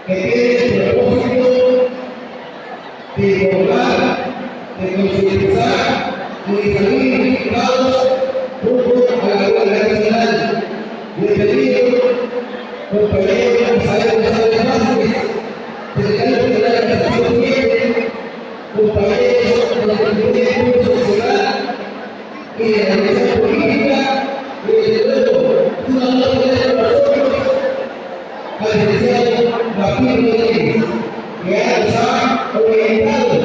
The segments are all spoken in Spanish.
que tiene el propósito de informar, de concientizar y de salir unificados junto a la unidad nacional. Bienvenido, compañero Gonzalo González Vázquez, secretario general de la Nación Unida, compañeros de la Comunidad Social y de la Organización Política, y desde luego, una honor tener con nosotros al licenciado Martín Rodríguez, que ya nos ha orientado,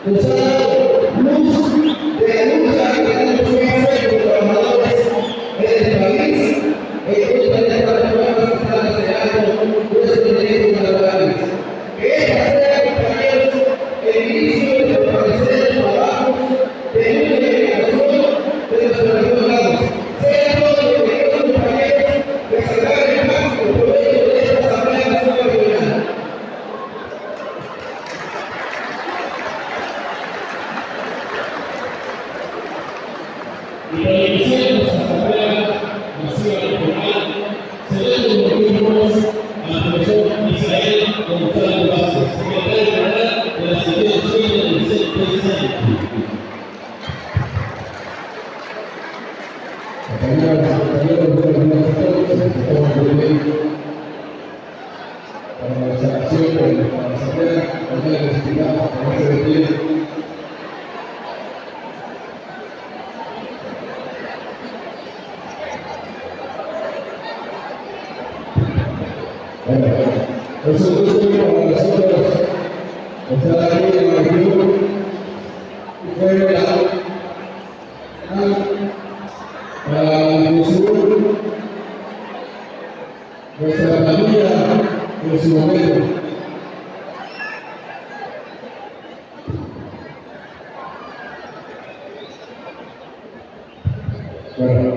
nos ha dado luz de la lucha que tenemos que hacer los trabajadores en el país, en contra de estas reformas que están acelerando nuestros derechos laborales. Que esta sea, compañeros, el inicio de fortalecer los trabajos de una generación de los trabajadores. Sea todo lo que los compañeros que sacar el máximo provecho de esta Asamblea Nacional Regional. Y para iniciar nuestra Asamblea Nacional Regional, cedemos los turnos al profesor Israel González Vázquez, secretario general de la Secretaría del CPC. Para la instalación de la Asamblea, la necesidad de nosotros tuvimos a nosotros, estar aquí en la región, y fue la difusión nuestra familia en su momento. Bueno,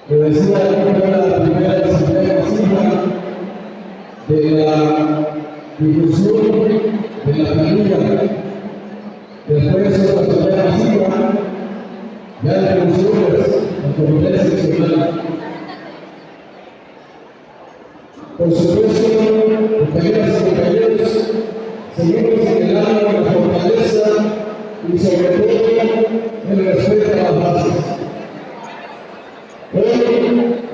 le decía que fue la primera asamblea masiva de la difusión de la familia. Después de la asamblea masiva, ya de funciones al comité seccional. Por supuesto, compañeras y compañeros, seguimos señalando la fortaleza y sobre todo el respeto a las bases. Hoy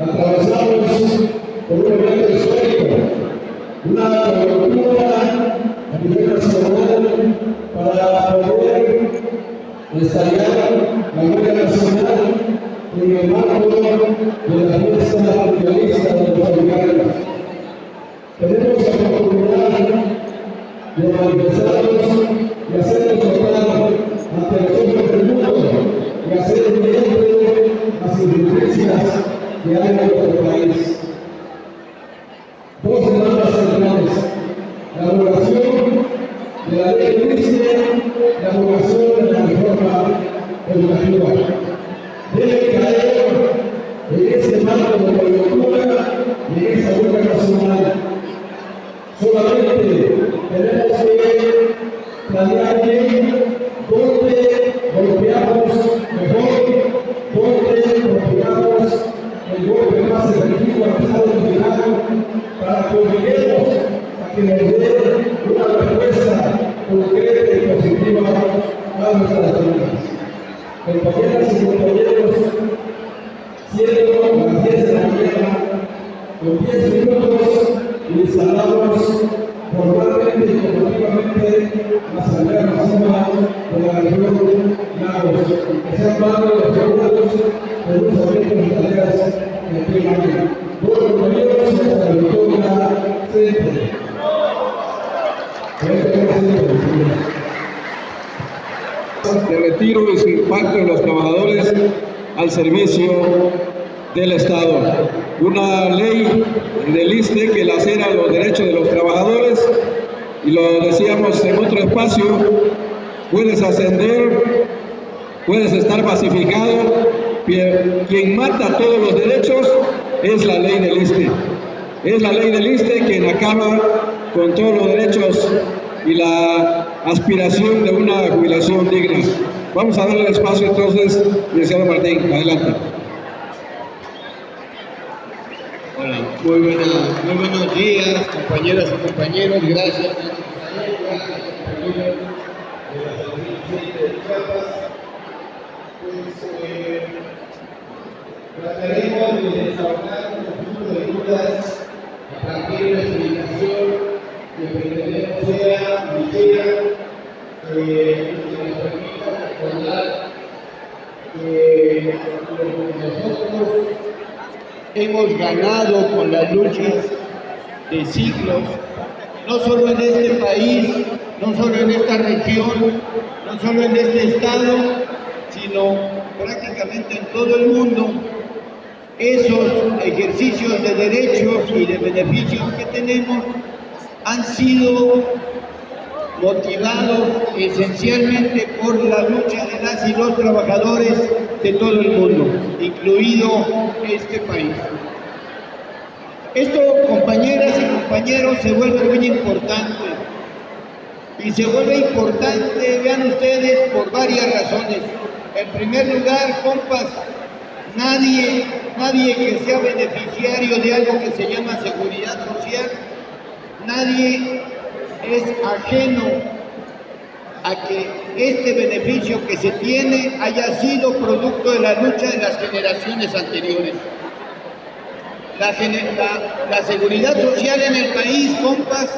atravesamos por un evento histórico, una coyuntura a nivel nacional para poder estallar la huelga nacional en el marco de la fiesta mundialista de los americanos. Tenemos la oportunidad de manifestarnos y hacernos notar ante los ojos del mundo y hacer evidente las injusticias que hay en nuestro país. Dos demandas centrales: la abrogación de la ley de amnistía, la abrogación de la reforma educativa. Debe caer en ese marco de coyuntura y en esa huelga nacional. Solamente tenemos que planear bien dónde golpeamos mejor, dónde golpeamos el golpe más efectivo al Estado mexicano para que obliguemos a que nos dé una respuesta concreta y positiva a nuestras demandas. Compañeras y compañeros, siendo las 10 de la mañana, con 10 minutos instalamos formalmente y colectivamente la Asamblea Masiva de la región Lagos, que sean parte de los seguros de los eventos y tareas que aquí hay. Bueno, compañeros, hasta la victoria siempre. De retiro y su impacto en los trabajadores al servicio del Estado. Una ley del ISSSTE que lacera los derechos de los trabajadores, y lo decíamos en otro espacio: puedes ascender, puedes estar pacificado, quien mata todos los derechos es la ley del ISSSTE. Es la ley del ISSSTE quien acaba con todos los derechos y la aspiración de una jubilación digna. Vamos a darle el espacio entonces, licenciado Martín, adelante. Hola, muy buenos días, compañeras y compañeros. Gracias, compañeros de la Secretaría de Chiapas. Trataremos de desahogar un conjunto de dudas a partir de la explicación que pretendemos sea ligera, que nos permita recordar que nosotros hemos ganado con las luchas de siglos, no solo en este país, no solo en esta región, no solo en este estado, sino prácticamente en todo el mundo. Esos ejercicios de derechos y de beneficios que tenemos han sido motivados esencialmente por la lucha de las y los trabajadores de todo el mundo, incluido este país. Esto, compañeras y compañeros, se vuelve muy importante. Y se vuelve importante, vean ustedes, por varias razones. En primer lugar, compas, nadie que sea beneficiario de algo que se llama seguridad social, nadie es ajeno a que este beneficio que se tiene haya sido producto de la lucha de las generaciones anteriores. La seguridad social en el país, compas,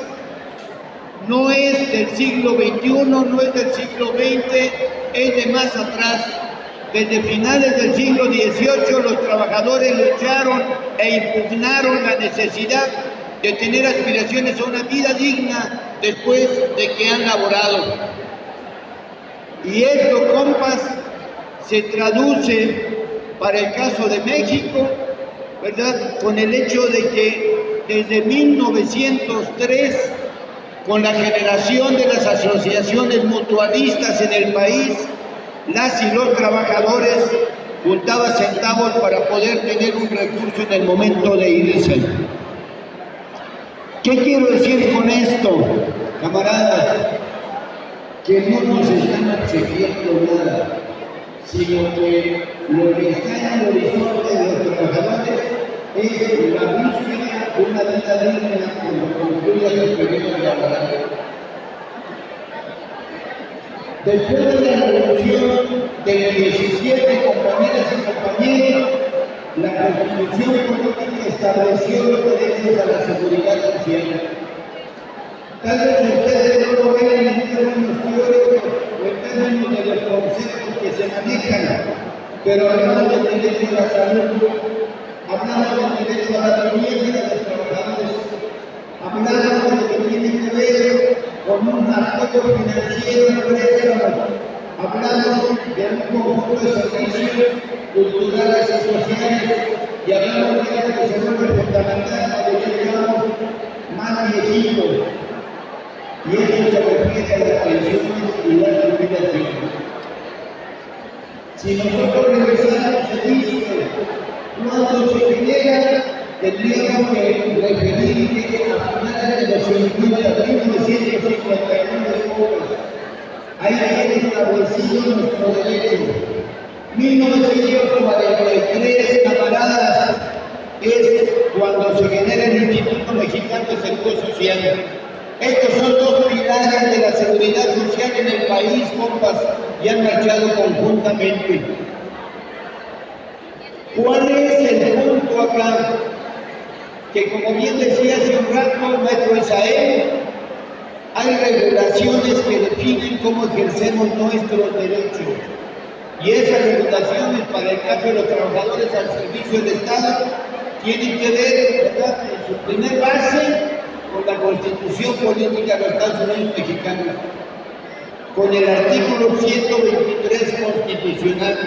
no es del siglo XXI, no es del siglo XX, es de más atrás. Desde finales del siglo XVIII los trabajadores lucharon e impugnaron la necesidad de tener aspiraciones a una vida digna después de que han laborado. Y esto, compas, se traduce para el caso de México, ¿verdad?, con el hecho de que desde 1903, con la generación de las asociaciones mutualistas en el país, las y los trabajadores juntaban centavos para poder tener un recurso en el momento de irse. ¿Qué quiero decir con esto, camaradas? Que no nos están exigiendo nada, sino que lo que está en el horizonte de los trabajadores es la búsqueda de una vida digna cuando concluya su periodo laboral. Después de la revolución del 17, compañeras y compañeros, la Constitución política estableció los derechos a la seguridad social. Tal vez ustedes no lo vean en términos teóricos o en términos de los conceptos que se manejan, pero hablamos del derecho a la salud, hablamos del derecho a la vivienda de los trabajadores, hablamos de lo que tiene que ver con un apoyo financiero en préstamos, hablamos de un conjunto de servicios culturales y sociales, y hablamos de algo que se vuelve fundamental cuando ya llegamos más viejitos. Y eso se refiere a las pensiones y la jubilación. Si nosotros regresamos el disco, cuando se genera, tendríamos que referir que a finales de los 50, 1951 ahí viene establecido nuestro derecho. 1943, camaradas, es cuando se genera el Instituto Mexicano de Seguro Social. Estos son dos pilares de la seguridad social en el país, compas, y han marchado conjuntamente. ¿Cuál es el punto acá? Que como bien decía hace un rato maestro Isael, hay regulaciones que definen cómo ejercemos nuestros derechos. Y esas regulaciones, para el caso de los trabajadores al servicio del Estado, tienen que ver, ¿verdad?, en su primer base, con la Constitución Política de los Estados Unidos Mexicanos, con el artículo 123 constitucional,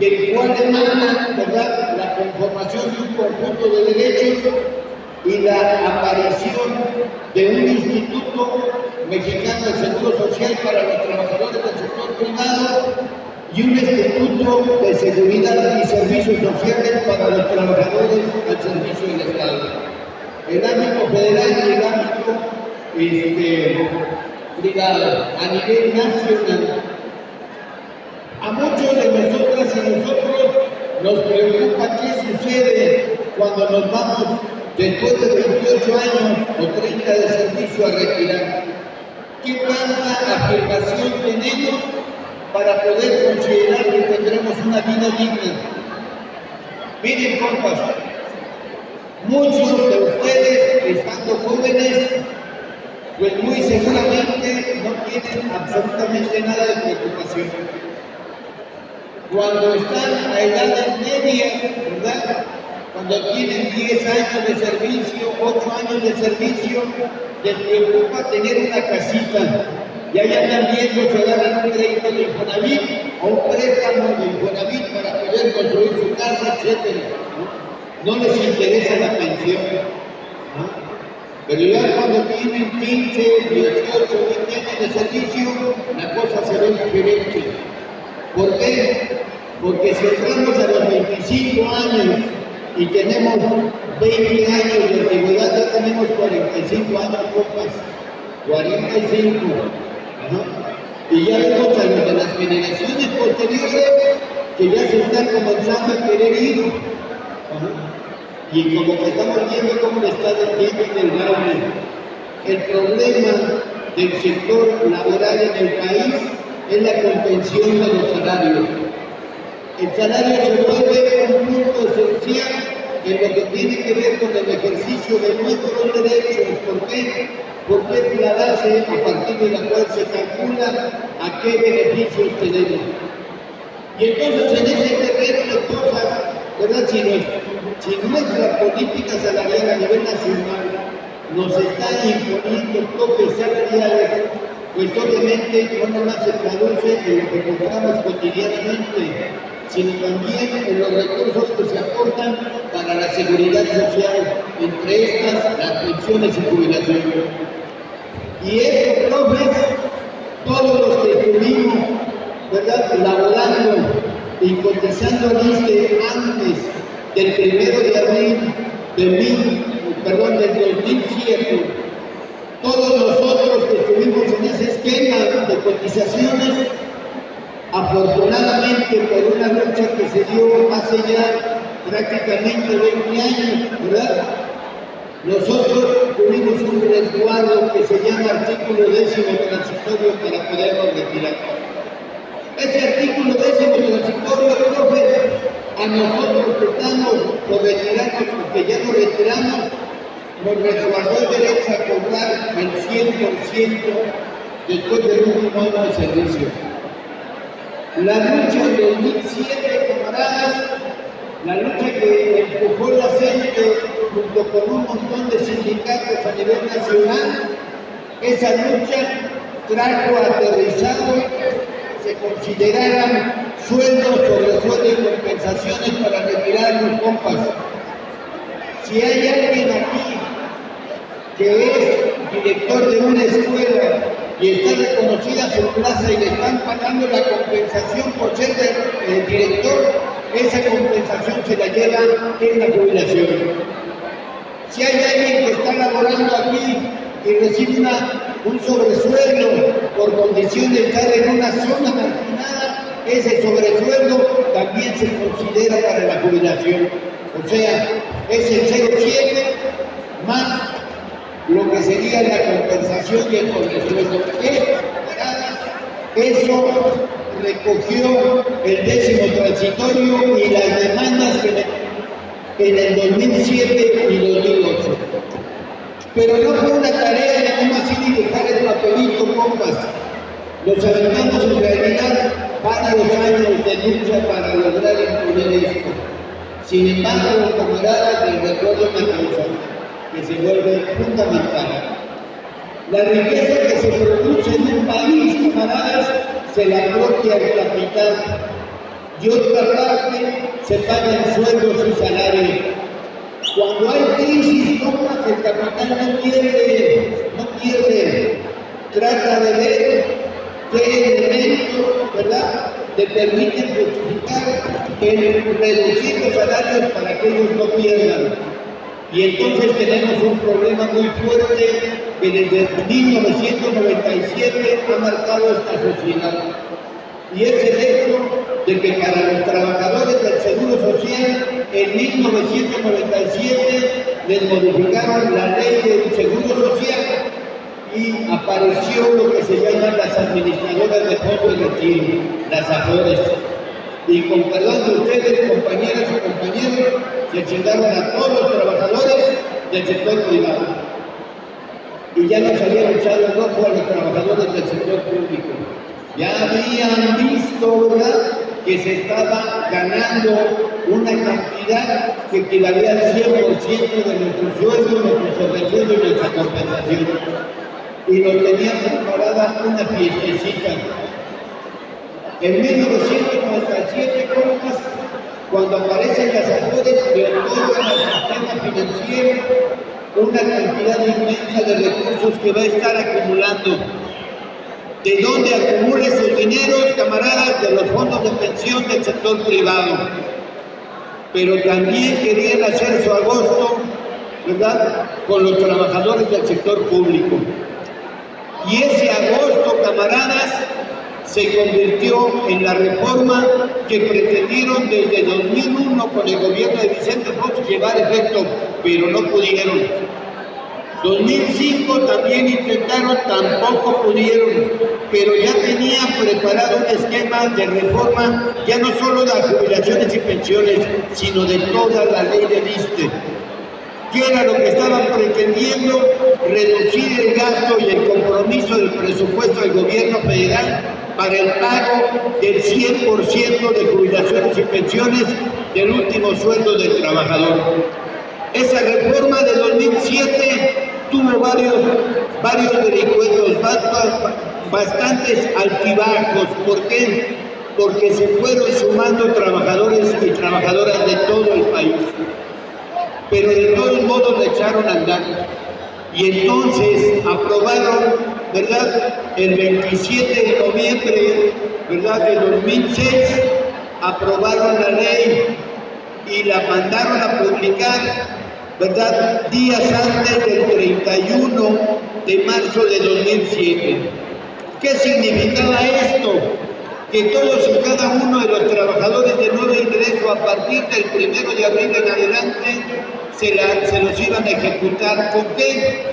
del cual emana, ¿verdad?, la conformación de un conjunto de derechos y la aparición de un Instituto Mexicano de Seguro Social para los trabajadores del sector privado y un Instituto de Seguridad y Servicios Sociales para los trabajadores al servicio del Estado. El ámbito federal y el ámbito privado, a nivel nacional. A muchos de nosotras y nosotros nos preocupa qué sucede cuando nos vamos después de 28 años o 30 de servicio a retirar? ¿Qué tanta afirmación tenemos para poder considerar que tendremos una vida digna? Miren, compas, muchos de ustedes, estando jóvenes, pues muy seguramente no tienen absolutamente nada de preocupación. Cuando están a edades medias, ¿verdad? Cuando tienen 10 años de servicio, 8 años de servicio, les preocupa tener una casita. Y ahí andan viendo si agarran un crédito de Infonavit o un préstamo de Infonavit para poder construir su casa, etc. No les interesa la pensión. ¿no? Pero ya cuando tienen 15, 18, 20 años de servicio, la cosa se ve diferente. ¿Por qué? Porque si entramos a los 25 años y tenemos 20 años de antigüedad, ya tenemos 45 años, compas. 45. ¿no? Y ya vemos a los de las generaciones posteriores que ya se están comenzando a querer ir. ¿no? Y como que estamos viendo cómo le está diciendo el baile. El problema del sector laboral en el país es la contención de los salarios. El salario se vuelve un punto esencial en lo que tiene que ver con el ejercicio de nuestros derechos. ¿Por qué? Porque es la base a partir de la cual se calcula a qué beneficios tenemos. Y entonces en ese terreno de cosas, ¿verdad? Si nuestra política salarial a nivel nacional nos está imponiendo topes salariales, pues obviamente no nomás se traduce en lo que compramos cotidianamente, sino también en los recursos que se aportan para la seguridad social, entre estas las pensiones y jubilaciones. Y eso, profes, todos los que estuvimos, ¿verdad?, laborando y cotizando antes del 1 de abril del 2007, todos nosotros que estuvimos en ese esquema de cotizaciones, afortunadamente por una lucha que se dio hace ya prácticamente 20 años, ¿verdad? Nosotros tuvimos un resguardo que se llama artículo 10º transitorio para podernos retirar. Ese artículo 10º transitorio, profe, a nosotros que estamos por retirarnos, porque ya nos retiramos, nos resguardó el derecho a cobrar el 100% después del último año de servicio. La lucha del 2007, camaradas, la lucha que empujó la gente junto con un montón de sindicatos a nivel nacional, esa lucha trajo aterrizado se consideraran sueldos sobre sueldo y compensaciones para retirar los compas. Si hay alguien aquí que es director de una escuela y está reconocida su plaza y le están pagando la compensación por ser el director, esa compensación se la lleva en la jubilación. Si hay alguien que está laborando aquí y recibe un sobresueldo por condición de estar en una zona marginada, ese sobresueldo también se considera para la jubilación. O sea, es el 0,7 más lo que sería la compensación y el sobresueldo. Eso recogió el 10º transitorio y las demandas que en el 2007 y 2008. Pero no fue una tarea de no así ni dejar el papelito, compas. Nos aventamos en realidad varios años de lucha para lograr imponer esto. Sin embargo, camaradas, les recuerdo una cosa que se vuelve fundamental. La riqueza que se produce en un país, camaradas, se la apropia el capital. Y otra parte se pagan sueldos y salarios. Cuando hay crisis, compas, el capital no pierde. Trata de ver qué elementos, ¿verdad?, le permiten justificar reducir los salarios para que ellos no pierdan. Y entonces tenemos un problema muy fuerte que desde 1997 ha marcado esta sociedad. Y es el hecho de que para los trabajadores del Seguro Social en 1997 les modificaron la ley del Seguro Social y apareció lo que se llaman las administradoras de fondo de retiro, las AFORES. Y con perdón de ustedes, compañeras y compañeros, se chingaron a todos los trabajadores del sector privado. Y ya nos habían echado el ojo a los trabajadores del sector público. Ya habían visto, ¿verdad?, que se estaba ganando una cantidad que equivalía al 100% de nuestro sueldo, nuestros sobresueldos y nuestra compensación. Y nos tenían preparada una fiestecita. En 1997, compas, cuando aparecen las AFORES, que otorgan al sistema financiero una cantidad inmensa de recursos que va a estar acumulando. ¿De dónde acumula esos dineros, camaradas? De los fondos de pensión del sector privado. Pero también querían hacer su agosto, ¿verdad?, con los trabajadores del sector público. Y ese agosto, camaradas, se convirtió en la reforma que pretendieron desde 2001 con el gobierno de Vicente Fox llevar efecto, pero no pudieron. 2005 también intentaron, tampoco pudieron, pero ya tenían preparado un esquema de reforma, ya no solo de jubilaciones y pensiones, sino de toda la ley del ISSSTE. ¿Qué era lo que estaban pretendiendo? Reducir el gasto y el compromiso del presupuesto del gobierno federal para el pago del 100% de jubilaciones y pensiones del último sueldo del trabajador. Esa reforma de 2007 tuvo varios vericuetos, bastantes altibajos. ¿Por qué? Porque se fueron sumando trabajadores y trabajadoras de todo el país. Pero de todos modos le echaron a andar. Y entonces aprobaron, ¿verdad?, el 27 de noviembre, ¿verdad?, de 2006, aprobaron la ley y la mandaron a publicar, ¿verdad?, días antes del 31 de marzo de 2007. ¿Qué significaba esto? Que todos y cada uno de los trabajadores de nuevo ingreso a partir del 1 de abril en adelante se los iban a ejecutar. ¿Con qué?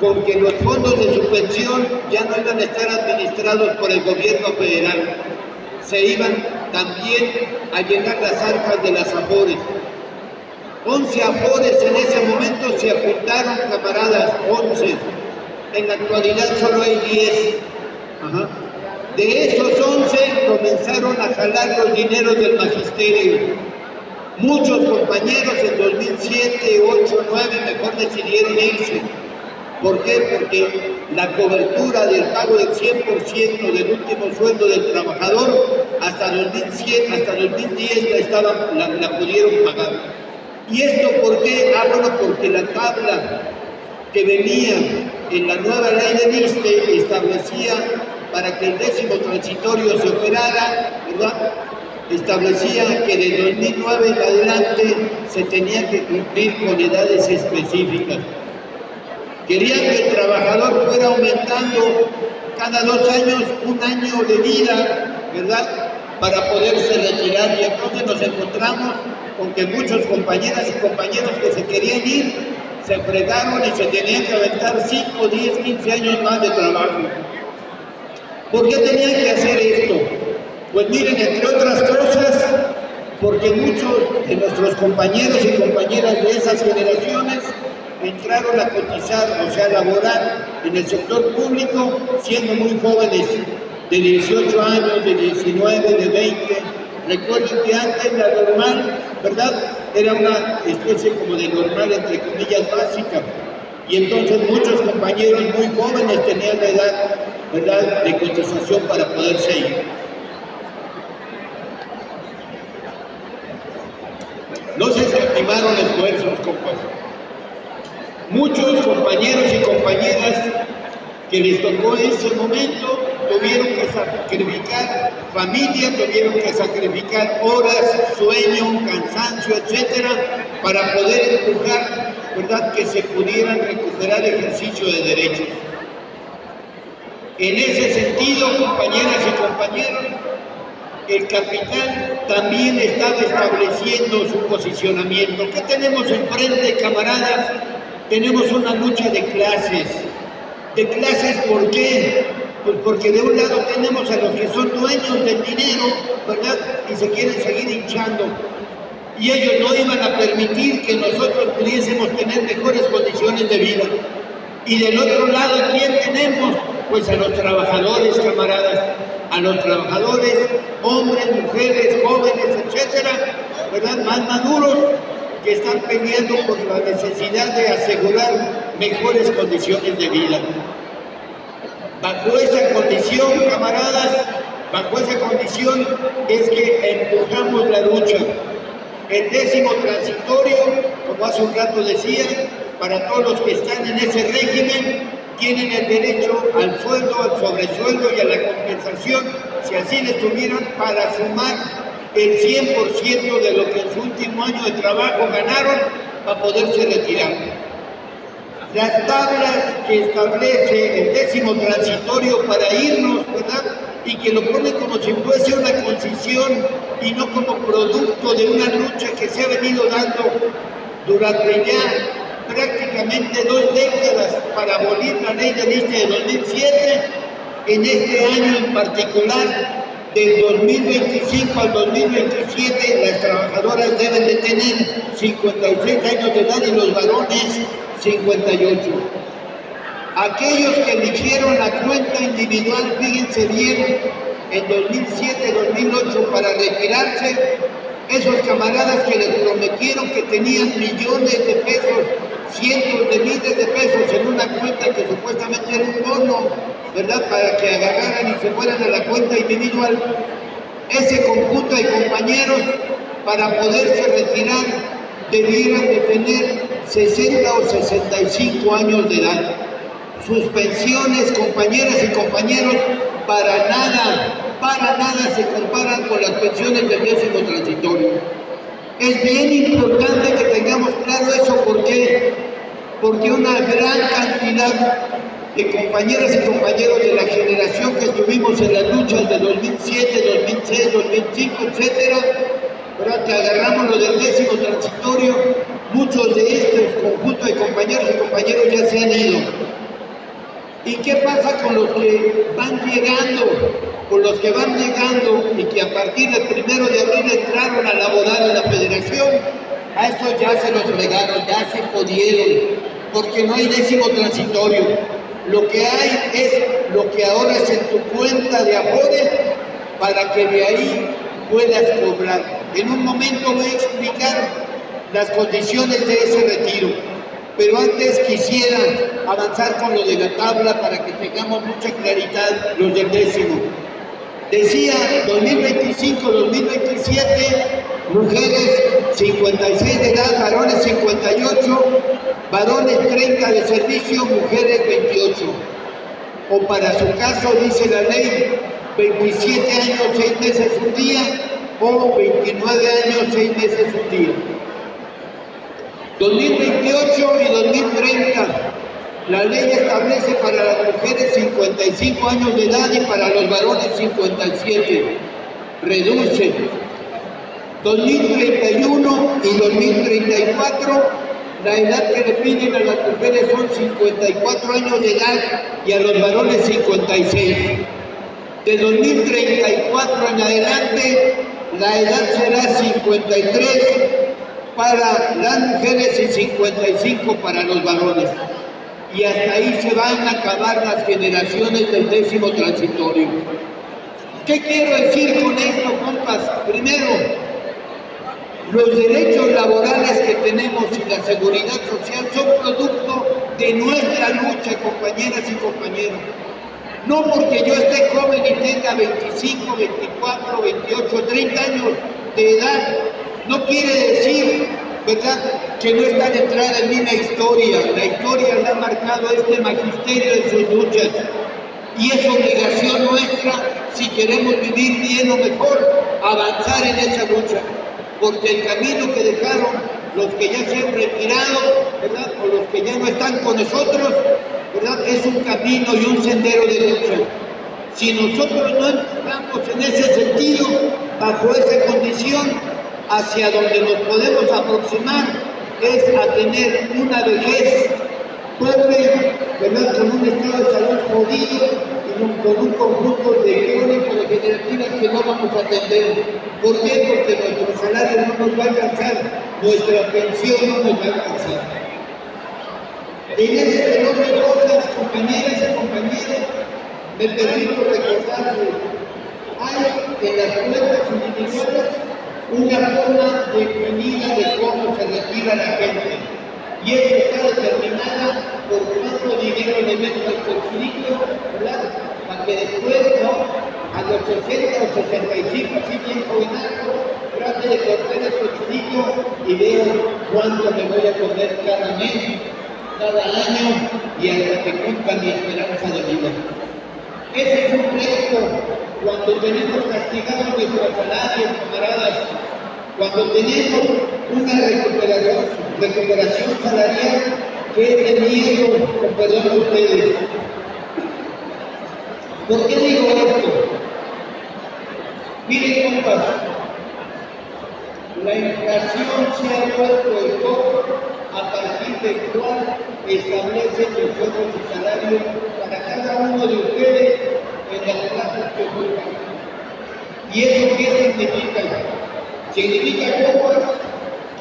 Con que los fondos de su pensión ya no iban a estar administrados por el gobierno federal. Se iban también a llenar las arcas de las AFORES. 11 AFORES en ese momento se apuntaron, camaradas, 11. En la actualidad solo hay 10. De esos 11 comenzaron a jalar los dineros del magisterio. Muchos compañeros en 2007, 8, 9 mejor decidieron irse. ¿Por qué? Porque la cobertura del pago del 100% del último sueldo del trabajador hasta 2010 la pudieron pagar. ¿Y esto por qué? Bueno, porque la tabla que venía en la nueva ley del ISSSTE establecía, para que el 10º transitorio se operara, ¿verdad?, establecía que de 2009 en adelante se tenía que cumplir con edades específicas. Querían que el trabajador fuera aumentando cada 2 años un año de vida, ¿verdad?, para poderse retirar. Y entonces nos encontramos con que muchos compañeras y compañeros que se querían ir se fregaron y se tenían que aventar 5, 10, 15 años más de trabajo. ¿Por qué tenían que hacer esto? Pues miren, entre otras cosas, porque muchos de nuestros compañeros y compañeras de esas generaciones entraron a cotizar, o sea, a laborar en el sector público siendo muy jóvenes, de 18 años, de 19, de 20. Recuerden que antes la normal, ¿verdad?, era una especie como de normal, entre comillas, básica. Y entonces muchos compañeros muy jóvenes tenían la edad, ¿verdad?, de cotización para poderse ir. No se escatimaron esfuerzos, compas. Muchos compañeros y compañeras que les tocó ese momento tuvieron que sacrificar familia, tuvieron que sacrificar horas, sueño, cansancio, etcétera, para poder empujar, ¿verdad?, que se pudieran recuperar ejercicio de derechos. En ese sentido, compañeras y compañeros, el capital también estaba estableciendo su posicionamiento. ¿Qué tenemos enfrente, camaradas? Tenemos una lucha de clases. ¿De clases por qué? Pues porque de un lado tenemos a los que son dueños del dinero, ¿verdad? Y se quieren seguir hinchando. Y ellos no iban a permitir que nosotros pudiésemos tener mejores condiciones de vida. Y del otro lado, ¿quién tenemos? Pues a los trabajadores, camaradas, a los trabajadores, hombres, mujeres, jóvenes, etcétera, ¿verdad? Más maduros, que están peleando por la necesidad de asegurar mejores condiciones de vida. Bajo esa condición, camaradas, bajo esa condición es que empujamos la lucha. El 10º transitorio, como hace un rato decía, para todos los que están en ese régimen, tienen el derecho al sueldo, al sobresueldo y a la compensación, si así les tuvieran, para sumar el 100% de lo que en su último año de trabajo ganaron para poderse retirar. Las tablas que establece el 10º transitorio para irnos, ¿verdad? Y que lo pone como si fuese una concesión y no como producto de una lucha que se ha venido dando durante ya prácticamente 2 décadas para abolir la ley del ISSSTE de 2007, en este año en particular, del 2025 al 2027, las trabajadoras deben de tener 56 años de edad y los varones 58. Aquellos que eligieron la cuenta individual, fíjense bien, en 2007-2008 para retirarse, esos camaradas que les prometieron que tenían millones de pesos, cientos de miles de pesos en una cuenta que supuestamente era un bono, ¿verdad? Para que agarraran y se fueran a la cuenta individual. Ese conjunto de compañeros, para poderse retirar, debieran de tener 60 o 65 años de edad. Sus pensiones, compañeras y compañeros, para nada se comparan con las pensiones del 10º transitorio. Es bien importante que tengamos claro eso. ¿Por qué? Porque una gran cantidad de compañeras y compañeros de la generación que estuvimos en las luchas de 2007, 2006, 2005, etcétera, ¿verdad? Que agarramos lo del 10º transitorio, muchos de estos conjuntos de compañeros y compañeros ya se han ido. ¿Y qué pasa con los que van llegando? Con los que van llegando y que a partir del 1 de abril entraron a laborar en la federación, a estos ya se los fregaron, ya se jodieron, porque no hay 10º transitorio. Lo que hay es lo que ahora es en tu cuenta de Afore para que de ahí puedas cobrar. En un momento voy a explicar las condiciones de ese retiro, pero antes quisiera avanzar con lo de la tabla para que tengamos mucha claridad los del 10º. Decía 2025-2027, mujeres 56 de edad, varones 58, varones 30 de servicio, mujeres 28. O para su caso, dice la ley, 27 años, 6 meses un día, o 29 años, 6 meses un día. 2028 y 2030, la ley establece para las mujeres 55 años de edad y para los varones 57. Reduce. 2031 y 2034, la edad que le piden a las mujeres son 54 años de edad y a los varones 56. De 2034 en adelante, la edad será 53 para las mujeres y 55 para los varones. Y hasta ahí se van a acabar las generaciones del 10º transitorio. ¿Qué quiero decir con esto, compas? Primero, los derechos laborales que tenemos y la seguridad social son producto de nuestra lucha, compañeras y compañeros. No porque yo esté joven y tenga 25, 24, 28, 30 años de edad, no quiere decir, ¿verdad?, que no está detrás de mí la historia. La historia la ha marcado este magisterio en sus luchas. Y es obligación nuestra, si queremos vivir bien o mejor, avanzar en esa lucha. Porque el camino que dejaron los que ya se han retirado, ¿verdad?, o los que ya no están con nosotros, ¿verdad?, es un camino y un sendero de lucha. Si nosotros no empujamos en ese sentido, bajo esa condición, hacia donde nos podemos aproximar es a tener una vejez pobre, ¿verdad? Con un estado de salud jodido y con un conjunto de crónico-degenerativas que no vamos a atender. ¿Por qué? Porque nuestro salario no nos va a alcanzar, nuestra pensión no nos va a alcanzar. En ese reloj de cosas, compañeras y compañeros, me permito recordarles, hay en las cuentas individuales una forma definida de cómo se retira la gente. Y eso está determinada por cuánto dinero le meten al cochinito, ¿verdad? Para que después, ¿no? A los 60 o 65, así bien jovenazo, trate de cortar el cochinito y veo cuánto me voy a comer cada mes, cada año y hasta que cumpla mi esperanza de vida. Ese es un reto cuando tenemos castigados nuestros salarios, camaradas, cuando tenemos una recuperación salarial que es de miedo, con perdón de ustedes. ¿Por qué digo esto? Miren, compas, la inflación se ha vuelto el foco a partir del cual establecen los sueldos y salarios para cada uno de ustedes en las plazas que ocupan. ¿Y eso qué significa? Significa, compas,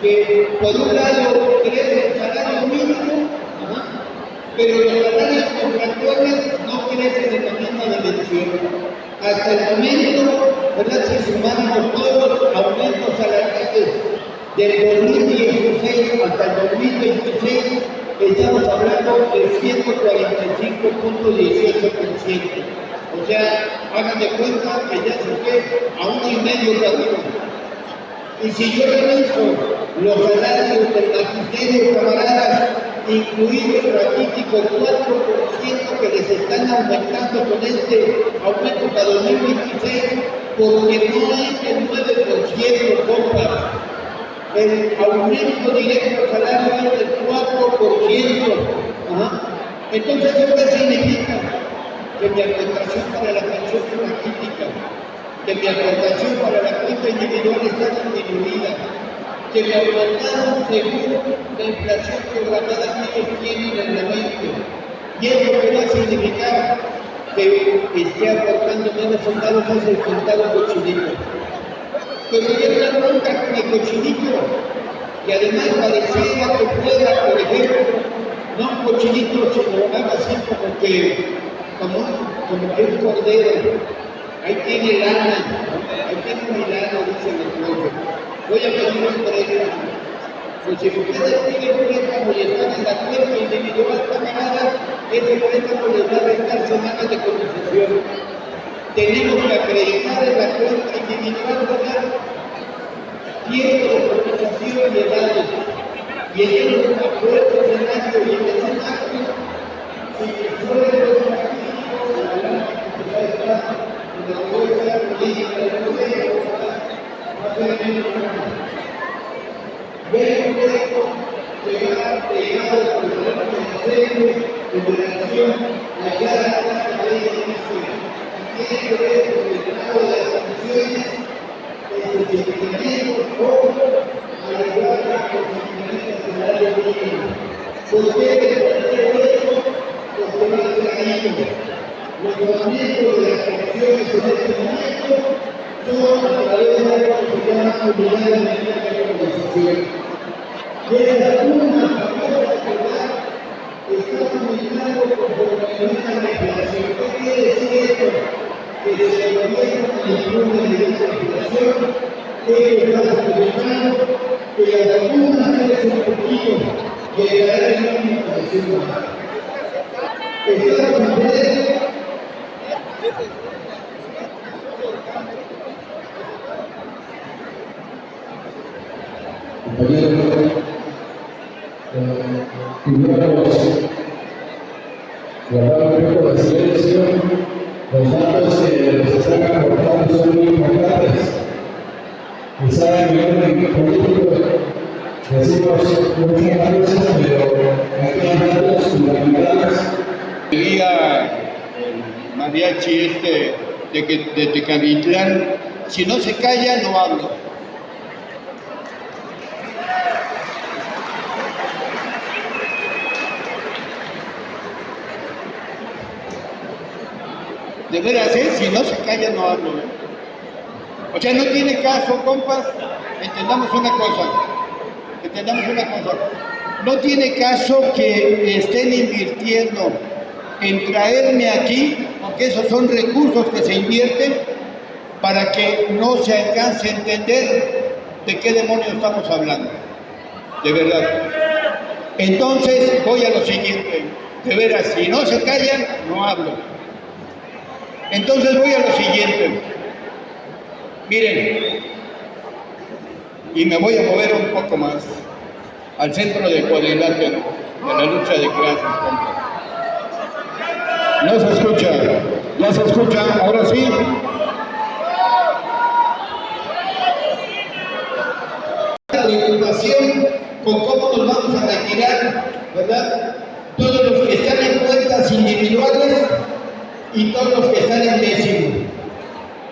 que por un lado crece el salario mínimo, pero los salarios contractuales no crecen en la misma dimensión. Hasta el momento, ¿verdad? Si sumamos todos los aumentos salariales del 2016 hasta el 2026, estamos hablando del 145.18%. O sea, hagan de cuenta que ya se fue a 1,5 cada uno. Y si yo reviso los salarios del magisterio, camaradas, incluido el ratífico 4% que les están aumentando con este aumento para 2026, porque no es el 9%, compas. El aumento directo al salario es del 4%. Entonces, ¿eso qué significa? Que mi aportación para la pensión es raquítica, que mi aportación para la cuenta individual está disminuida, que me aumentaron según la inflación programada que ellos tienen en la mente. Y eso que va a significar que esté aportando menos centavos es el contado cochinito. Pero hay una bronca con el cochinito, que además pareciera que pueda, por ejemplo, no un cochinito, sino algo así como que un cordero. Ahí tiene lana, ahí tiene mi lana, dice el profe. Voy a pedir un préstamo. Pues si ustedes piden un préstamo y están en la cuenta individual, camaradas, ese préstamo les va a restar semanas de cotización. Tenemos que acreditar en la cuenta individual, ¿verdad? Tiempo de cotización y edades. Y en el acuerdo del acto y en ese acto, si el sueldo es activo, la los movimientos de las pensiones en este momento son a través de algo que se llama unidad de medida de compensación. Y esa una famosa actividad está comunicando conforme a una legislación. ¿Qué quiere decir esto? Que desde el gobierno de ninguna medida de inflación, ellos están comunicando que las vacunas crecen un poquito, llegará el mínimo parecido más. Estamos en vez compañeros, tuviéramos guardar un poco de silencio. Los datos que nos están aportando son muy importantes. Quizá en el orden político decimos muchas veces, pero aquí hay datos fundamentales. María mariachi de Tecalitlán, si no se calla, no hablo. De veras, si no se calla, no hablo. O sea, no tiene caso, compas, entendamos una cosa. No tiene caso que estén invirtiendo en traerme aquí, porque esos son recursos que se invierten para que no se alcance a entender de qué demonios estamos hablando. De verdad. Entonces, voy a lo siguiente. De veras, si no se callan, no hablo. Entonces voy a lo siguiente. Miren, y me voy a mover un poco más al centro del cuadrilátero de la lucha de clases. No se escucha, ya se escucha, ahora sí. La preocupación con cómo nos vamos a retirar, ¿verdad? Todos los que están en cuentas individuales y todos los que están en décimo.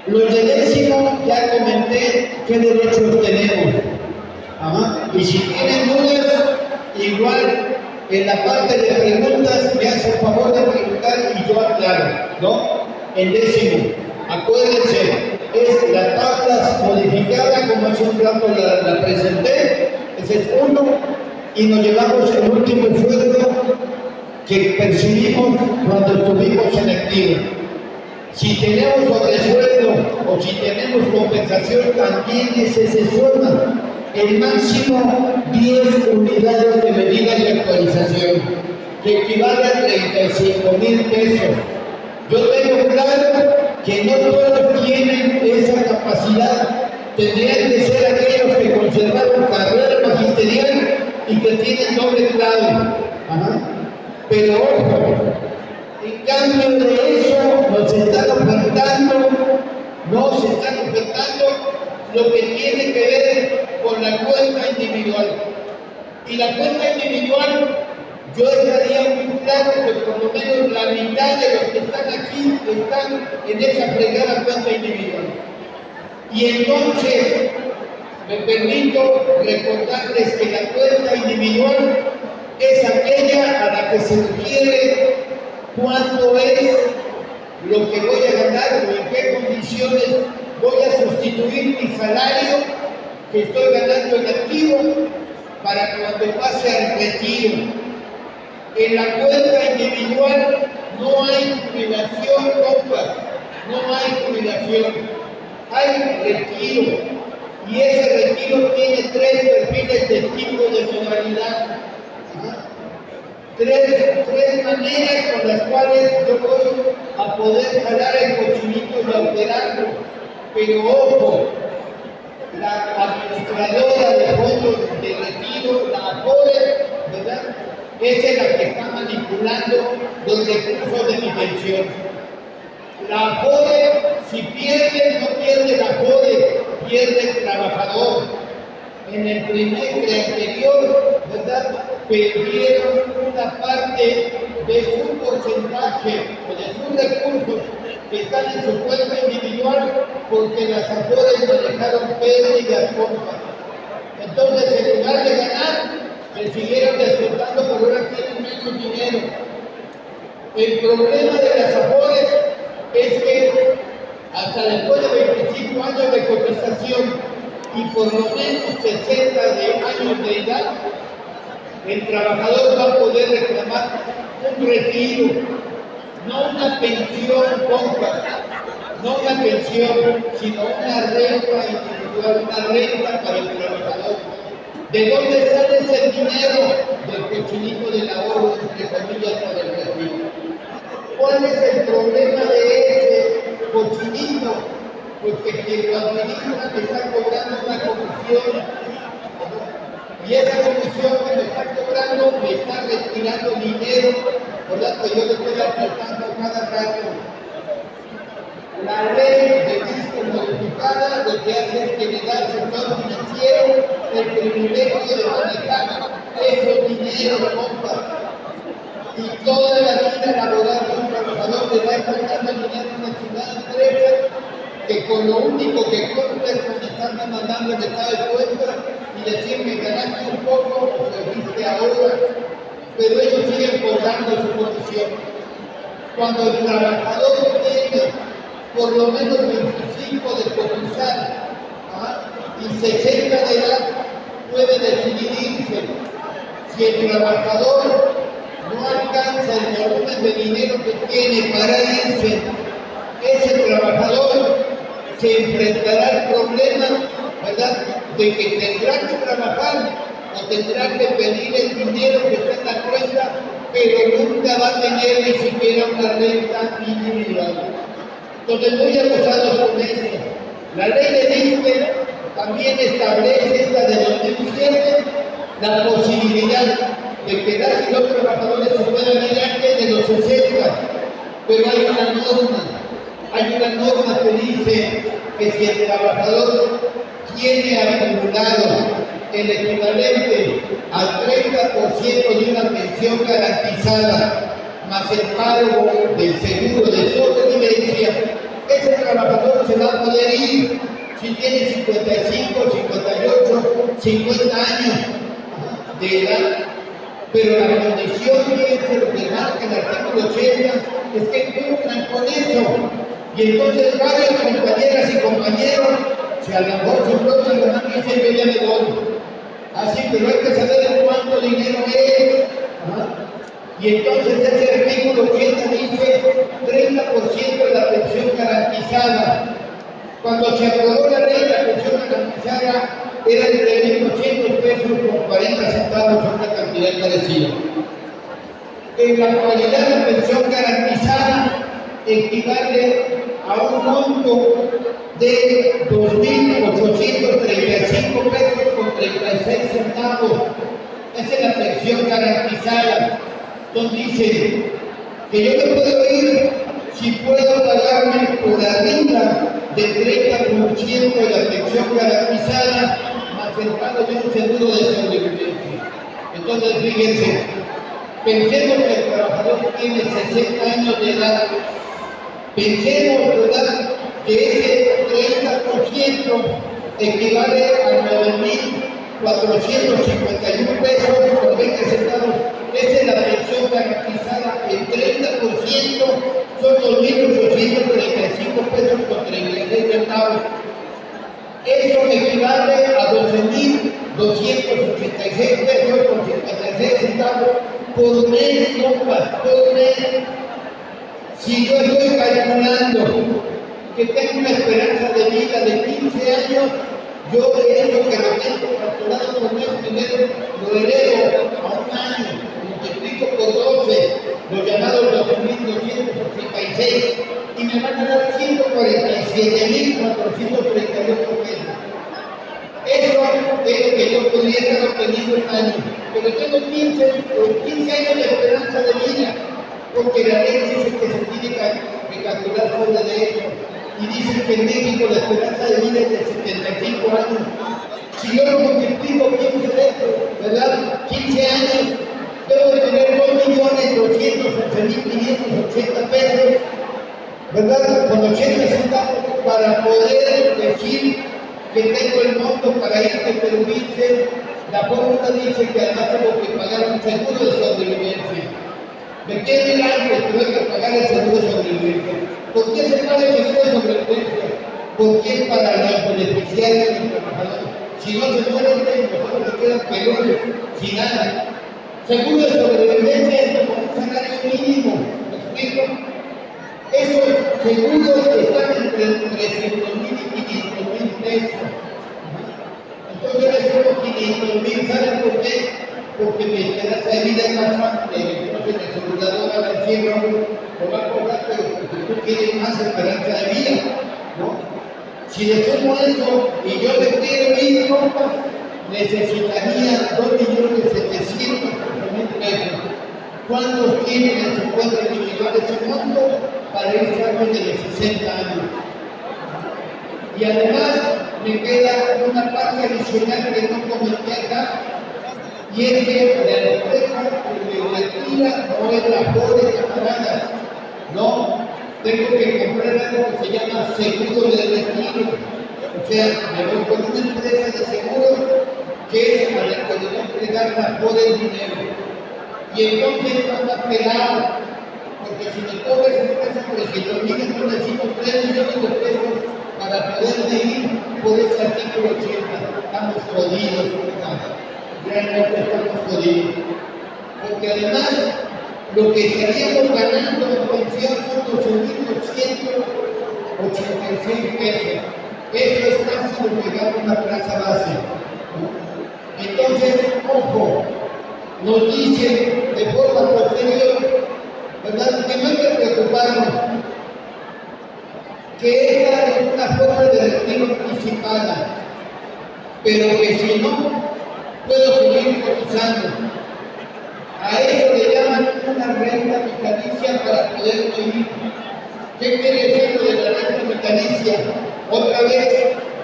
Los de décimo ya comenté qué derechos tenemos. Ajá. Y si tienen dudas, igual en la parte de preguntas me hace el favor de preguntar y yo aclaro, ¿no? En décimo, acuérdense, es la tabla modificada como hace un rato la presenté, ese es uno, y nos llevamos el último esfuerzo que percibimos cuando estuvimos en activo. Si tenemos sobresueldo o si tenemos compensación, también ese se suma. El máximo 10 unidades de medida de actualización, que equivale a 35,000 pesos. Yo tengo claro que no todos tienen esa capacidad. Tendrían que ser aquellos que conservaron carrera magisterial y que tienen doble clave. Ajá. Pero ojo, en cambio de eso nos están ofertando lo que tiene que ver con la cuenta individual. Y la cuenta individual, yo estaría muy claro que por lo menos la mitad de los que están aquí están en esa fregada cuenta individual. Y entonces, me permito recordarles que la cuenta individual es aquella a la que se refiere cuánto es lo que voy a ganar o en qué condiciones voy a sustituir mi salario que estoy ganando en activo para cuando pase al retiro. En la cuenta individual no hay jubilación, compas, no hay jubilación, hay retiro. Y ese retiro tiene 3 perfiles de tipo de modalidad. Tres maneras con las cuales yo voy a poder jalar el cochinito y alterarlo. Pero ojo, la administradora de fondos de retiro, la AFORE, ¿verdad? Esa es la que está manipulando los recursos de mi pensión. La AFORE, si pierde, no pierde la AFORE, pierde el trabajador. En el trimestre anterior, ¿verdad?, perdieron una parte de su porcentaje o de sus recursos que están en su cuenta individual porque las AFORES manejaron pérdidas, compas. Entonces, en lugar de ganar, se siguieron descontando, pero ahora tienen menos dinero. El problema de las AFORES es que hasta después de 25 años de cotización y por lo menos 60 años de edad, el trabajador va a poder reclamar un retiro, no una pensión, compas, no una pensión, sino una renta individual, una renta para el trabajador. ¿De dónde sale ese dinero? Del cochinito del ahorro, entre comillas, para el retiro. ¿Cuál es el problema de ese cochinito? Pues que quien lo administra me está cobrando una comisión. Y esa comisión que me está cobrando me está retirando dinero, por lo que yo le estoy aportando cada rato. La ley de disco modificada lo que hace es que le da al sector financiero el privilegio de manejar esos dineros, compas. Y toda la vida laboral de un trabajador le va a estar dando dinero una chingada empresa que con lo único que cumple es con estarme mandando el estado de cuenta y decirme ganaste un poco o lo viste ahora, pero ellos siguen cobrando su posición. Cuando el trabajador tiene por lo menos 25 de cotizar y 60 de edad, puede decidirse. Si el trabajador no alcanza el volumen de dinero que tiene para irse, ese trabajador se enfrentará al problema, ¿verdad?, de que tendrá que trabajar o tendrá que pedir el dinero que está en la cuenta, pero nunca va a tener ni siquiera una renta individual. Entonces, muy abusados con esto. La ley de ISSSTE también establece, esta de 2007, la posibilidad de que las y los trabajadores se puedan ir antes de los 60, pero hay una norma que dice que si el trabajador tiene acumulado el equivalente al 30% de una pensión garantizada, más el pago del seguro de sobrevivencia, ese trabajador se va a poder ir si tiene 55, 58, 50 años de edad. Pero la condición, fíjense lo que marca el artículo 80, es que cumplan con eso. Y entonces varias compañeras y compañeros, si a lo mejor su propio hermano dice yo ya me voy. Así, pero hay que saber cuánto dinero es. Y entonces ese artículo 80 dice 30% de la pensión garantizada. Cuando se aprobó la ley, la pensión garantizada era de 1.200 pesos con 40 centavos, una cantidad parecida. En la actualidad, la pensión garantizada equivale a un monto de 2.835 pesos con 36 centavos. Esa es la pensión garantizada. Entonces dice que yo me puedo ir si puedo pagarme por arriba del 30% de la pensión garantizada más el pago de un seguro de sobrevivencia. Entonces, fíjense, pensemos que el trabajador tiene 60 años de edad. Pensemos, ¿verdad?, que ese 30% equivale a 9.451 pesos con 20 centavos. Esa es la pensión garantizada. El 30% son 2.835 pesos con 36 centavos. Eso equivale a 12.286 pesos con 56 centavos por mes, compas, por mes. Si yo estoy calculando que tengo una esperanza de vida de 15 años, yo eso que lo tengo calculado por mes primero lo elevo a un año, multiplico por 12, los llamados 12.286, y me van a dar 147.438 pesos. Eso es lo que yo podría estar obteniendo en año, pero tengo 15 años de esperanza de vida, porque la ley dice que se tiene que calcular fuera de eso, y dice que en México la esperanza de vida es de 75 años. Si yo lo multiplico 15 veces, ¿verdad?, 15 años, debo de tener 2.211.580 pesos, ¿verdad?, con 80 centavos para poder decir que tengo el monto para irme, pero dice, la fórmula dice que además tengo que pagar un seguro de sobrevivencia. Me queda el año que tengo que pagar el seguro de sobrevivencia. ¿Por qué se paga el seguro de sobrevivencia? Porque es para los beneficiarios del trabajador. Si no se mueren, nosotros se quedan peores, sin nada. Seguro de sobrevivencia es como un salario mínimo. ¿Me explico? Esos seguros están entre 300.000 y 500.000 pesos. Entonces yo les pongo 500.000, ¿saben por qué? Porque mi esperanza de vida es más amplia. Entonces la aseguradora del cielo lo va a cobrar, pero porque tú quieres más esperanza de vida, ¿no? Si le sumo eso y yo le quiero ir, compas, necesitaría 2.700.000 pesos. ¿Cuántos tienen en su cuenta individual ese monto para irse a de los 60 años? Y además me queda una parte adicional que no comenté acá, y es que la empresa que me retira no es la pobre, camaradas, no, tengo que comprar algo que se llama seguro de retiro. O sea, me voy con una empresa de seguros que es a la que debo entregarla por el dinero. Y entonces anda pelado, porque si me cobra esa empresa 300,000, yo necesito 3 millones de pesos para poder ir por ese artículo 80. Estamos jodidos, realmente estamos jodidos. Porque además, lo que estaríamos ganando en pensión son 12,286 pesos. Eso es casi lo que gana una plaza base. Entonces, ojo, nos dicen de forma posterior, ¿verdad?, que no hay que preocuparnos, que esta es una forma de retiro anticipada, pero que si no, puedo seguir cotizando. A eso le llaman una renta vitalicia para poder vivir. ¿Qué quiere decir lo de la renta vitalicia? Otra vez,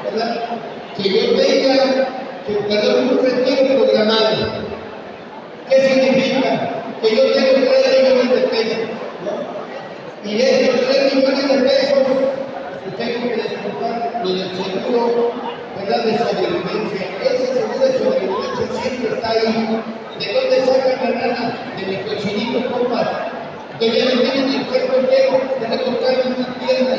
¿verdad?, que yo tenga un retiro programado. ¿Qué significa? Que yo tengo 3 millones de pesos, ¿no? Y de esos 3 millones de pesos, tengo que descontar lo del seguro, ¿verdad?, de sobrevivencia. Ese seguro de sobrevivencia siempre está ahí. ¿De dónde sacan la lana? De mi cochinito, compas. Que ya no tienen el cuerpo entero, ya le tocaron una pierna,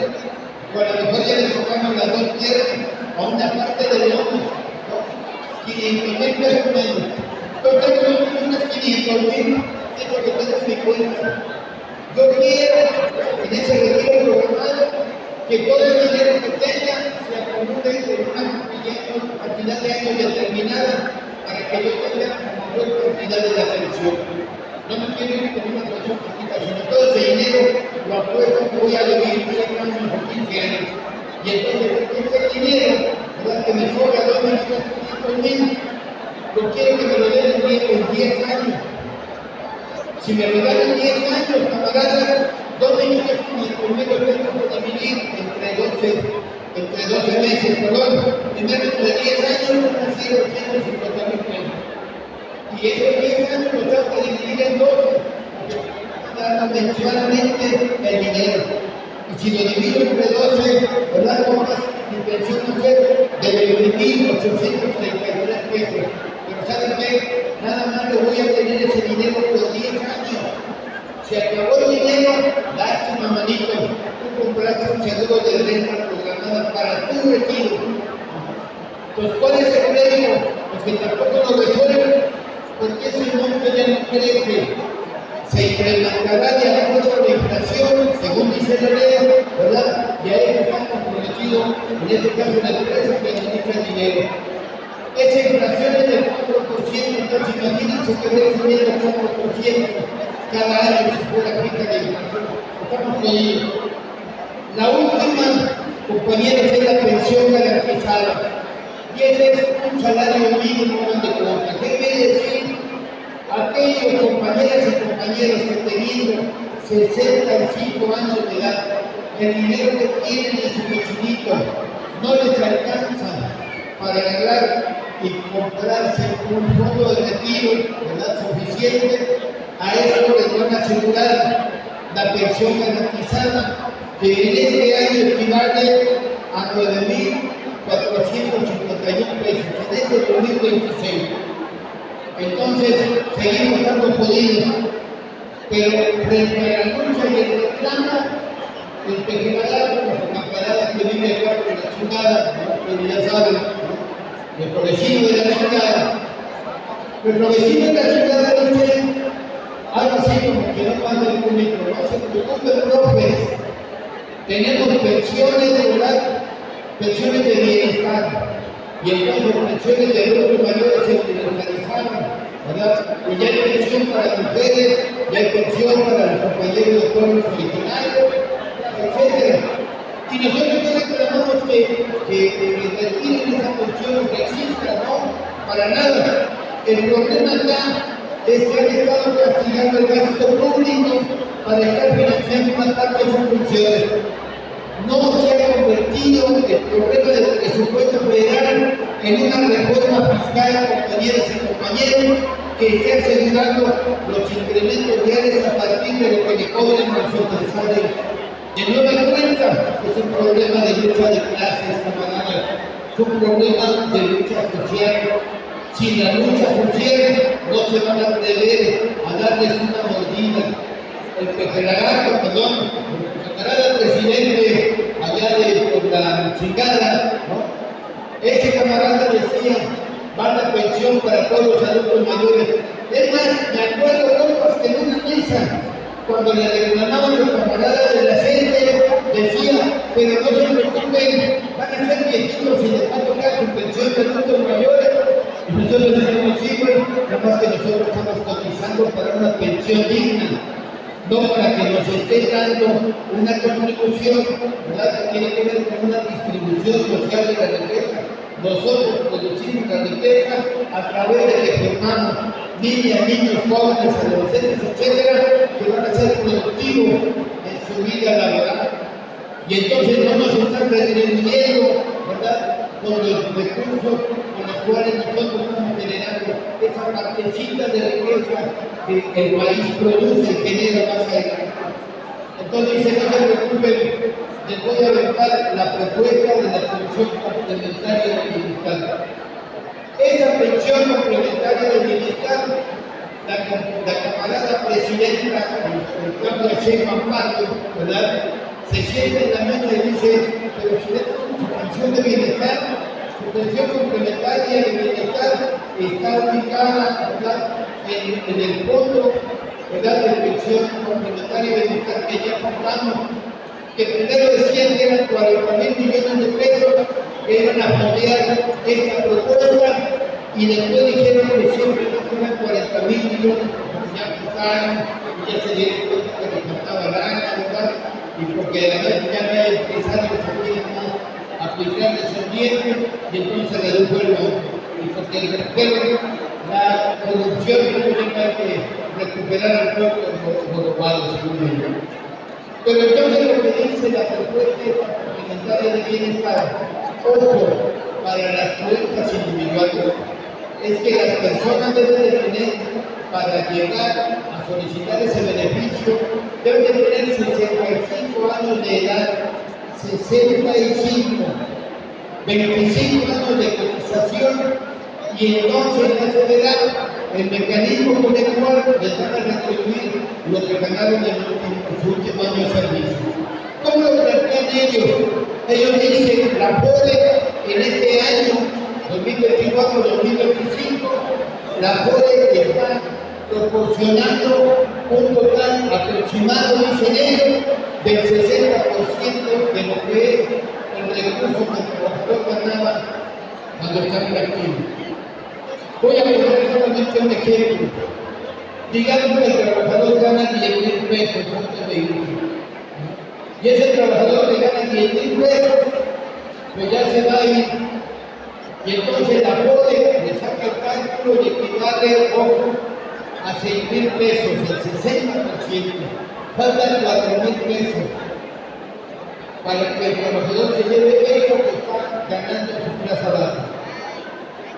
o a lo mejor ya le tocaron las 2 piernas, a una parte del lomo, ¿no? 500,000 pesos menos. Yo tengo unos 500,000, eso que tengo en mi cuenta. Yo quiero, en ese retiro programado, que todo el dinero que tenga se acumule en una cantidad de años determinada para que yo tenga la mayor cantidad de la pensión. No me quiero ir con una pensión chiquita, sino todo ese dinero lo apuesto que voy a vivir 10 años o 15 años. Y entonces ese dinero, ¿verdad?, que me sobra 2,500,000, yo quiero que me lo den en 10 años. Si me lo dan en 10 años, camaradas, 2,500,000 tengo que dividir entre 12 meses, perdón. Primero de 10 años van a ser 850,000 pesos. Y esos 10 años los tengo que dividir en 12, dar mensualmente el dinero. Y si lo divido entre 12, ¿verdad, compas? Mi pensión va a ser de 20,833 pesos. Pero ¿saben qué? Nada más le voy a tener ese dinero por 10 años. Se acabó el dinero, lástima, manito. Tú compraste un seguro de renta programada para tu retiro. Pues, ¿cuál es el riesgo? Pues que tampoco lo resuelven, porque ese monto ya no crece. Se incrementará de acuerdo a la inflación, según dice la ley, ¿verdad? Y a eso está comprometido, en este caso, la empresa que administra el dinero. Esa inflación es del 4%, entonces imagínense que voy subiendo el 4% cada año si fuera aplica la inflación. Estamos jodidos. La última, compañeros, es la pensión garantizada. Y ese es un salario mínimo de cuota. ¿Qué quiere decir? Aquellos compañeras y compañeros que teniendo 65 años de edad, el dinero que tienen en su cochinito no les alcanza para agarrar y comprarse un fondo de retiro, ¿verdad?, suficiente. A eso les van a asegurar la pensión garantizada, que en este año equivale a 9,451 pesos, en este 2026. Entonces, seguimos estando jodidos, pero frente a la lucha y el reclamo, el pejerada, como camarada que vive acá por la chingada, ¿no?, que ya saben, nuestro vecino de la chingada. Nuestro vecino de la chingada dice algo así como que no manda el público, no se preocupen, profes, tenemos pensiones de verdad, pensiones de bienestar. Y entonces pensiones de adultos mayores se universalizaron, ¿verdad? Y ya hay pensión para las mujeres, ya hay pensión para los compañeros de pueblos originarios, etc. Y nosotros no reclamamos que retiren esa pensión que exista, ¿no? Para nada. El problema acá es que han estado castigando el gasto público para estar financiando una parte de sus funciones. No se ha convertido el problema del presupuesto federal en una reforma fiscal, compañeras y compañeros, que esté asegurando los incrementos reales a partir de lo que le cobren a sus empresarios. De nueva cuenta, es un problema de lucha de clases, camaradas, es un problema de lucha social. Sin la lucha social no se van a atrever a darles una mordida. El camarada presidente allá de por la chingada, ¿no? Ese camarada decía, va la pensión para todos los adultos mayores. Es más, me acuerdo compas que en una mesa, cuando le reclamaban los camaradas de la gente, decía, pero no se preocupen, van a ser viejitos y les va a tocar su pensión de adultos mayores. Y nosotros decimos, sí, güey, nada más que nosotros estamos cotizando para una pensión digna, no para que nos esté dando una contribución, ¿verdad?, que tiene que ver con una distribución social de la riqueza. Nosotros producimos la riqueza a través de que formamos niñas, niños, jóvenes, adolescentes, etcétera, que van a ser productivos en su vida laboral. Y entonces no nos están retribuyendo, ¿verdad?, con los recursos con los cuales nosotros estamos generando esa partecita de riqueza que el país produce y genera más adelante. Entonces dice, no se preocupen, les voy a aventar la propuesta de la pensión complementaria de bienestar. Esa pensión complementaria de bienestar, la camarada presidenta, el cambio de Sheinbaum, ¿verdad?, se siente en la mesa y dice, pero si usted tiene su pensión de bienestar, su pensión complementaria de bienestar está ubicada, ¿verdad?, en el fondo, ¿verdad?, de pensión complementaria de bienestar que ya contamos, que primero decían que eran 40,000 millones de pesos que iban a fondear esta propuesta, y después dijeron que siempre eran 40,000 millones, porque ya votaron, ya se dieron cuenta que les faltaba lana, ¿verdad?, y porque además ya no hay empresarios que quieren aplicar descendientes, y entonces redujo el monto. Y porque recuerden, la producción no tiene que recuperar el pueblo robado, según ellos. Pero entonces lo que dice la propuesta complementaria de bienestar, ojo, para las cuentas individuales, es que las personas deben de tener, para llegar a solicitar ese beneficio, deben de tener 65 años de edad, 65, 25 años de cotización, y entonces a esa edad el mecanismo con el cual les van a retribuir lo que ganaron en su último año de servicio. ¿Cómo lo plantean ellos? Ellos dicen, la FORE en este año 2024-2025, la FORE está proporcionando un total aproximado, dicen ellos, del 60% de lo que es el recurso que el trabajador ganaba cuando estaba activo. Voy a poner solamente un ejemplo. Digamos que el trabajador gana 10,000 pesos antes de irse. Y ese trabajador le gana 10,000 pesos, pues ya se va a ir. Y entonces la FORE le saca el cálculo y equivale, ojo, a 6,000 pesos, el 60%. Faltan 4,000 pesos para que el trabajador se lleve eso que está ganando en su plaza base.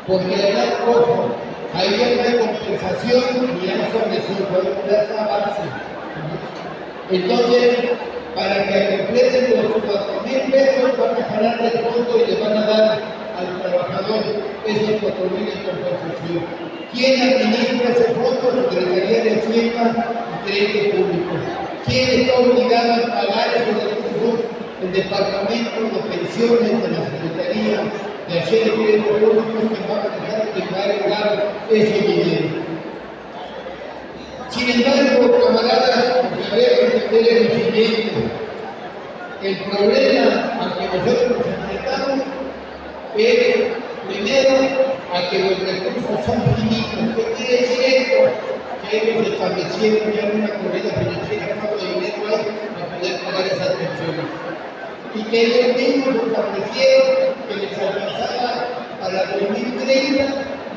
Porque además, ojo, ahí ya no hay compensación ni ya no sobre su plaza base. Entonces, para que completen los 4,000 pesos, van a jalar del fondo y le van a dar al trabajador esos 4,000 en compensación. ¿Quién administra ese fondo? Secretaría de Hacienda y Crédito Público. ¿Quién está obligado a pagar esos recursos? El Departamento de Pensiones de la Secretaría de Hacienda y Crédito Público, que va a dejar de pagar ese dinero. Sin embargo, camaradas, lo que deben entender es lo siguiente: el problema al que nosotros nos enfrentamos es, primero, a que los recursos son finitos. ¿Qué quiere decir esto? Que ellos establecieron ya una corrida financiera, cuánto dinero hay para poder pagar esas pensiones. Y que ellos mismos establecieron que les alcanzaba para 2030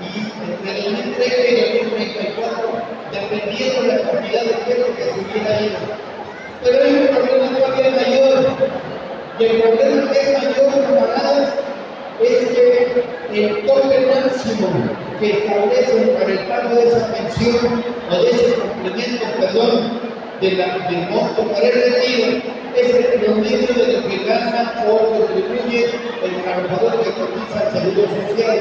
y entre 2030 y 2034, dependiendo de la cantidad de pesos que se hubiera ido. Pero hay un problema todavía mayor, y el problema que es mayor, camaradas, es que el tope máximo que establecen para el pago de esa pensión o de ese complemento, del monto para el retiro, es el promedio de lo que gana o contribuye el trabajador que cotiza al Seguro Social.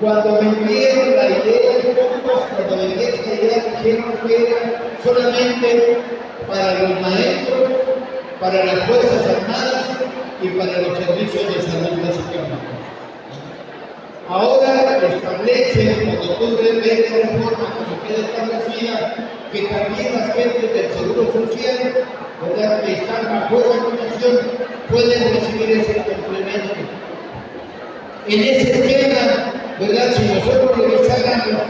Cuando vendieron la idea de pocos, cuando vendieron esta idea, dijeron que era solamente para los maestros, para las Fuerzas Armadas y para los servicios de salud básicamente. Ahora establece, cuando tú ves la reforma como queda establecida, que también las gentes del Seguro Social, ¿verdad?, que están bajo esa condición, pueden recibir ese complemento. En ese esquema, ¿verdad?, si nosotros revisáramos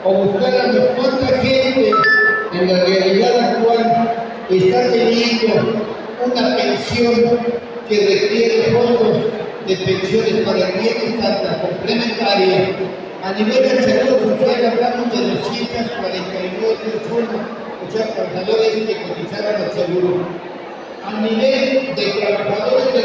o buscáramos cuánta gente en la realidad actual está teniendo una pensión que requiere fondos de pensiones para el bienestar, la complementaria, a nivel del Seguro Social hablamos de 249 personas, o sea, trabajadores que cotizaran al seguro. A nivel de trabajadores de